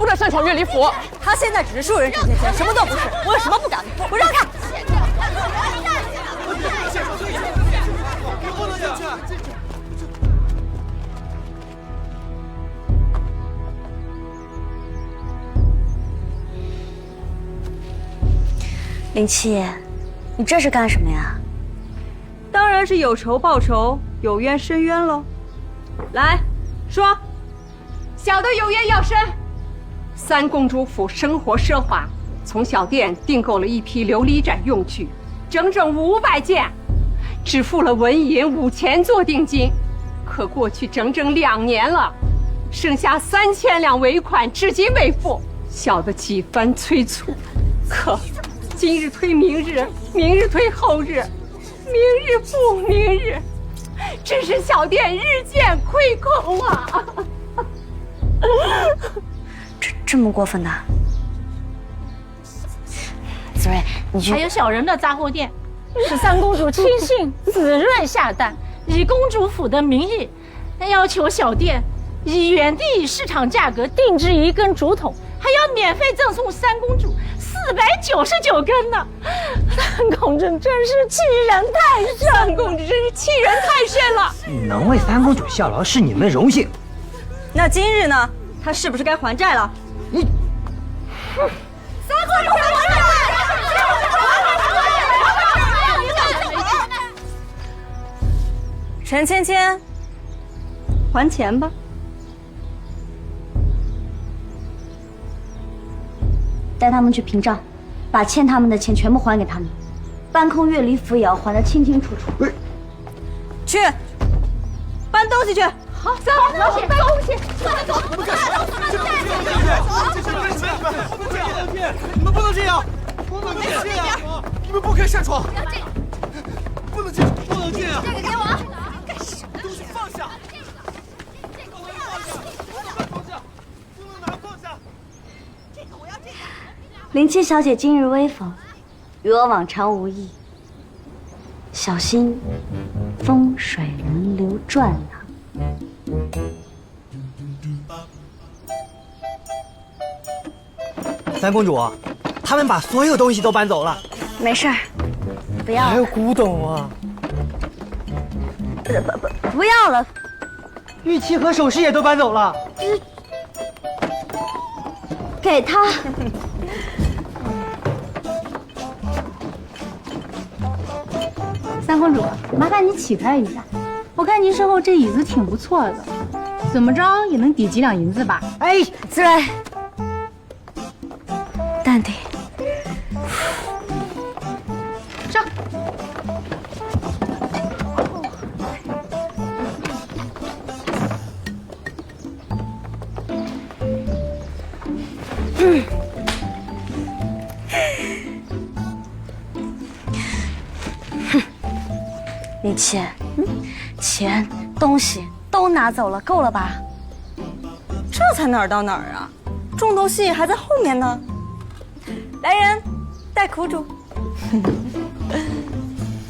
不得擅闯乐礼府。他现在只是庶人陈芊芊，什么都不是。我有什么不敢的？我让开！不能进去！林七，你这是干什么呀？当然是有仇报仇，有冤申冤喽。来，说。小的有冤要申。三公主府生活奢华，从小店订购了一批琉璃盏用具，整整500件，只付了纹银5000做定金。可过去整整2年了，剩下3000两尾款至今未付。小的几番催促，可今日推明日，明日推后日，明日复明日，致使小店日渐亏空啊！这么过分的？子睿，你去。还有小人的杂货店，是三公主亲信子睿下蛋，以公主府的名义，要求小店以原地市场价格定制1根竹筒，还要免费赠送三公主499根呢。三公主真是欺人太甚，三公主真是欺人太甚了。能为三公主效劳是你们荣幸。那今日呢？他是不是该还债了？你，三公主还债！陈芊芊，还钱吧。带他们去凭账，把欠他们的钱全部还给他们，搬空乐礼府也要还得清清楚楚。去，搬东西去。好，走，东西，搬东西。你们不能这样！不能这样！你们不可以擅闯！不能进，不能进啊！这个给我。干什么？东西放下！这个我要。放下！不能拿，放下！这个我要这个。林七小姐今日威风，与我往常无异。小心，风水轮流转呐。三公主，他们把所有东西都搬走了。没事儿，不要了。还有古董啊！不要了。玉器和首饰也都搬走了。给他。三公主，麻烦你起开一下，我看您身后这椅子挺不错的，怎么着也能抵几两银子吧？哎，子睿，淡定。上。林七，钱东西都拿走了，够了吧？这才哪儿到哪儿啊？重头戏还在后面呢。来人，带苦主。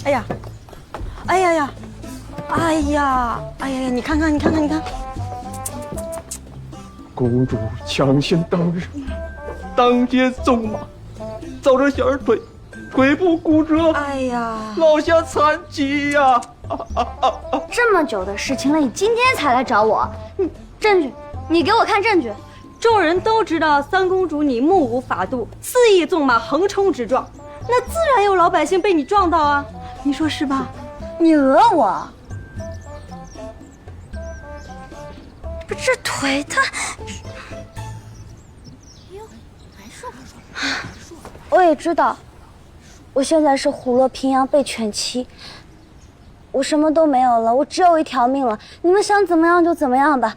哎呀，哎呀呀，哎呀，哎呀呀！你看看，你看看，你看。公主强行当日，当街纵马，遭着小儿腿部骨折，哎呀，落下残疾呀！这么久的事情了，你今天才来找我？证据，你给我看证据。众人都知道三公主你目无法度，肆意纵马，横冲直撞，那自然有老百姓被你撞到啊！你说是吧？你讹我？不，这腿它……我也知道，我现在是虎落平阳被犬欺，我什么都没有了，我只有一条命了。你们想怎么样就怎么样吧。